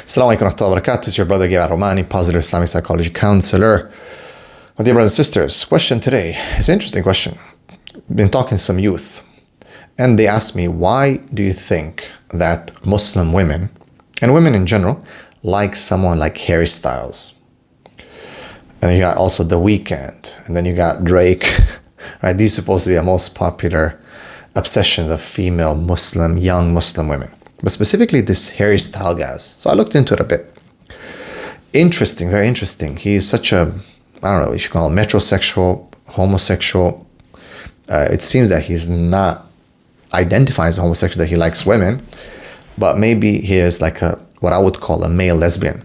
Assalamu alaikum wa rahmatullahi wa barakatuh. It's your brother Gabriel Romaani, positive Islamic psychology counselor. My dear brothers and sisters, question today is an interesting question. Been talking to some youth, and they asked me, why do you think that Muslim women, and women in general, like someone like Harry Styles? And you got also The Weeknd, and then you got Drake, right? These are supposed to be the most popular obsessions of female Muslim, young Muslim women. But specifically this Harry Styles guy. So I looked into it a bit. Interesting, very interesting. He's such a, I don't know if you call him metrosexual, homosexual. It seems that he's not identifying as a homosexual, that he likes women, but maybe he is like a, what I would call a male lesbian.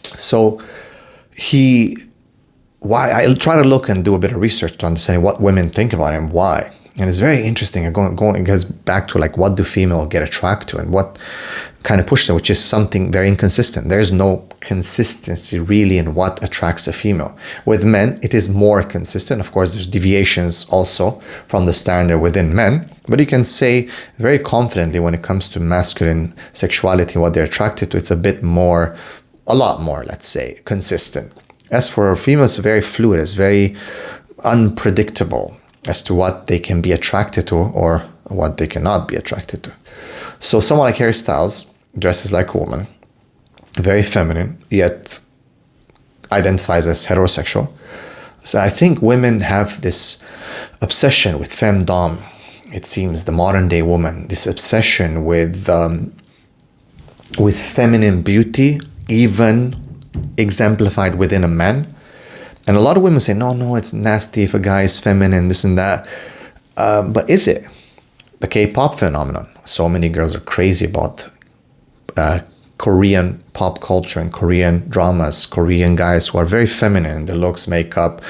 So I try to look and do a bit of research to understand what women think about him, why. And it's very interesting. It goes back to like, what do female get attracted to and what kind of pushes them, which is something very inconsistent. There's no consistency really in what attracts a female. With men, it is more consistent. Of course, there's deviations also from the standard within men, but you can say very confidently when it comes to masculine sexuality, what they're attracted to, it's a lot more, let's say, consistent. As for females, it's very fluid, it's very unpredictable as to what they can be attracted to or what they cannot be attracted to. So someone like Harry Styles dresses like a woman, very feminine, yet identifies as heterosexual. So I think women have this obsession with femdom. It seems the modern day woman, this obsession with feminine beauty, even exemplified within a man. And a lot of women say, no, it's nasty if a guy is feminine, this and that. But is it? The K-pop phenomenon. So many girls are crazy about Korean pop culture and Korean dramas, Korean guys who are very feminine, their looks, makeup,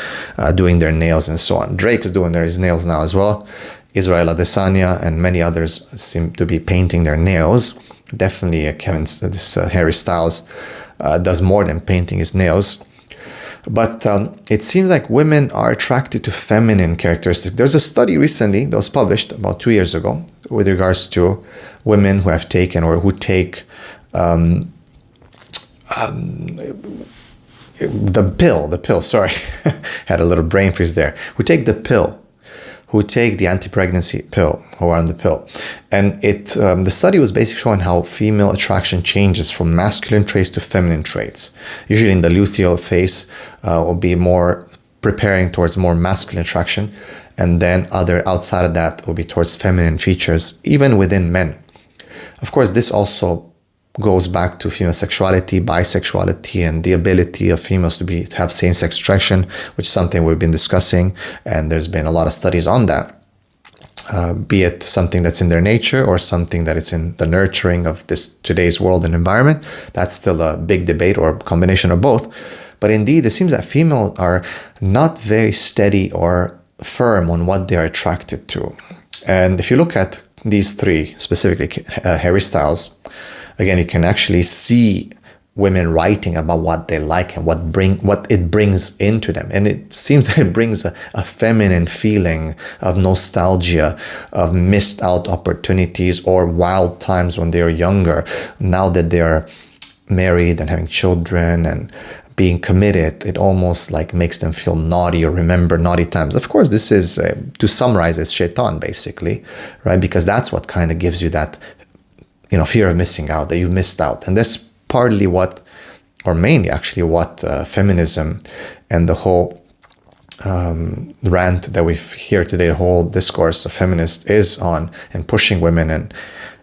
doing their nails and so on. Drake is doing his nails now as well. Israel Adesanya and many others seem to be painting their nails. Definitely Harry Styles does more than painting his nails. But it seems like women are attracted to feminine characteristics. There's a study recently that was published about 2 years ago with regards to women who have taken or who take the pill, sorry, had a little brain freeze there, who take the pill, who take the anti-pregnancy pill, who are on the pill. And the study was basically showing how female attraction changes from masculine traits to feminine traits. Usually in the luteal phase, will be more preparing towards more masculine attraction. And then outside of that will be towards feminine features, even within men. Of course, this also goes back to female sexuality, bisexuality, and the ability of females to have same-sex attraction, which is something we've been discussing, and there's been a lot of studies on that. Be it something that's in their nature or something that it's in the nurturing of today's world and environment, that's still a big debate or a combination of both. But indeed, it seems that females are not very steady or firm on what they are attracted to. And if you look at these three, specifically Harry Styles, again, you can actually see women writing about what they like and what it brings into them. And it seems that it brings a feminine feeling of nostalgia, of missed out opportunities or wild times when they were younger. Now that they are married and having children and being committed, it almost like makes them feel naughty or remember naughty times. Of course, this is, to summarize, it's shaitan basically, right? Because that's what kind of gives you that fear of missing out, that you missed out. And that's partly mainly actually what feminism and the whole rant that we hear today, the whole discourse of feminists is on, and pushing women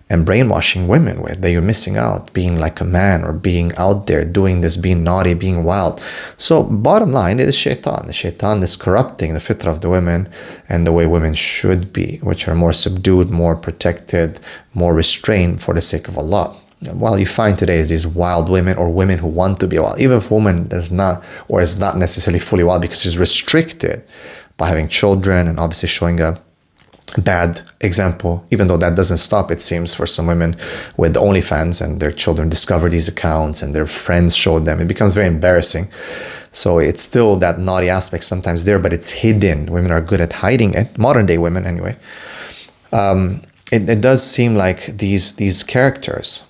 and brainwashing women with, that you're missing out, being like a man or being out there doing this, being naughty, being wild. So bottom line, it is shaitan. The shaitan is corrupting the fitrah of the women and the way women should be, which are more subdued, more protected, more restrained for the sake of Allah. While you find today is these wild women or women who want to be wild, even if a woman does not or is not necessarily fully wild because she's restricted by having children and obviously showing a bad example, even though that doesn't stop, it seems, for some women with OnlyFans and their children discover these accounts and their friends show them. It becomes very embarrassing. So it's still that naughty aspect sometimes there, but it's hidden. Women are good at hiding it, modern day women anyway. It does seem like these characters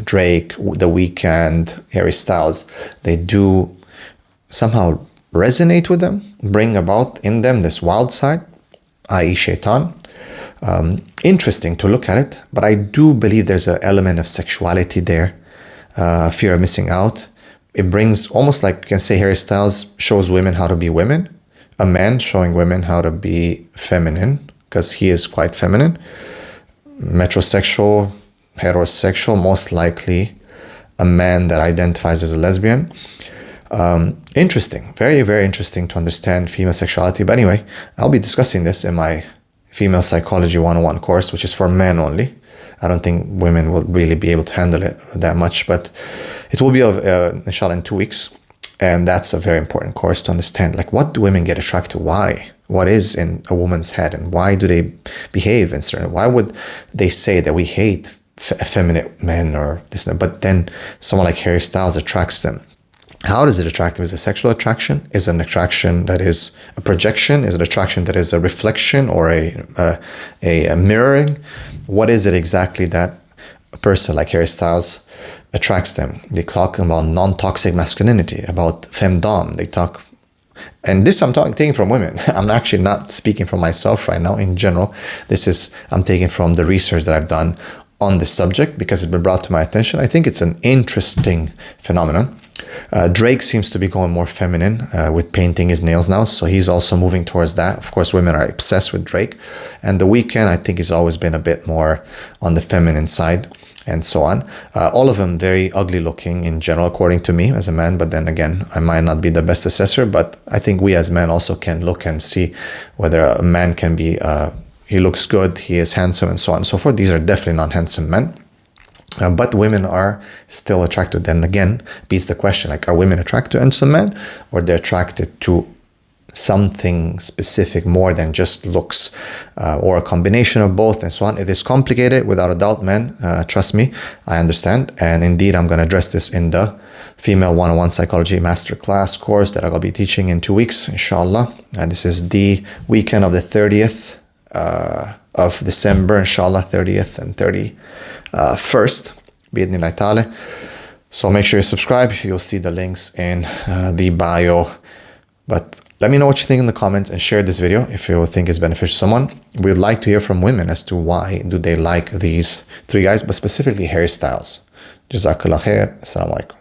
Drake, The Weeknd, Harry Styles, they do somehow resonate with them, bring about in them this wild side, i.e. shaitan. Interesting to look at it, but I do believe there's an element of sexuality there, fear of missing out. It brings almost like you can say Harry Styles shows women how to be women, a man showing women how to be feminine, because he is quite feminine. Metrosexual, heterosexual, most likely a man that identifies as a lesbian. Interesting, very, very interesting to understand female sexuality. But anyway, I'll be discussing this in my Female Psychology 101 course, which is for men only. I don't think women will really be able to handle it that much, but it will be, inshallah, in 2 weeks. And that's a very important course to understand. Like, what do women get attracted to? Why? What is in a woman's head? And why do they behave in certain? Why would they say that we hate effeminate men or this and that? But then someone like Harry Styles attracts them. How does it attract them? Is it sexual attraction? Is it an attraction that is a projection? Is it attraction that is a reflection or a mirroring? What is it exactly that a person like Harry Styles attracts them? They talk about non-toxic masculinity, about femdom. They talk, and this I'm taking from women. I'm actually not speaking from myself right now in general. I'm taking from the research that I've done on this subject because it's been brought to my attention. I think it's an interesting phenomenon. Drake seems to be going more feminine with painting his nails now, so he's also moving towards that. Of course, women are obsessed with Drake. And The Weeknd, I think, has always been a bit more on the feminine side, and so on. All of them very ugly looking in general, according to me as a man. But then again, I might not be the best assessor, but I think we as men also can look and see whether a man can be, he looks good, he is handsome, and so on and so forth. These are definitely not handsome men. But women are still attracted. Then again, beats the question, like, are women attracted to handsome men, or they're attracted to something specific more than just looks, or a combination of both, and so on? It is complicated, without a doubt, men. Trust me, I understand. And indeed, I'm going to address this in the Female 101 Psychology Masterclass course that I'll be teaching in 2 weeks, inshallah. And this is the weekend of the 30th of December, inshallah, 30th and 31st, bi'idhnillahi ta'ala. So make sure you subscribe. You'll see the links in the bio. But let me know what you think in the comments and share this video if you think it's beneficial to someone. We would like to hear from women as to why do they like these three guys, but specifically Harry Styles. Jazakallah khair. Assalamu alaikum.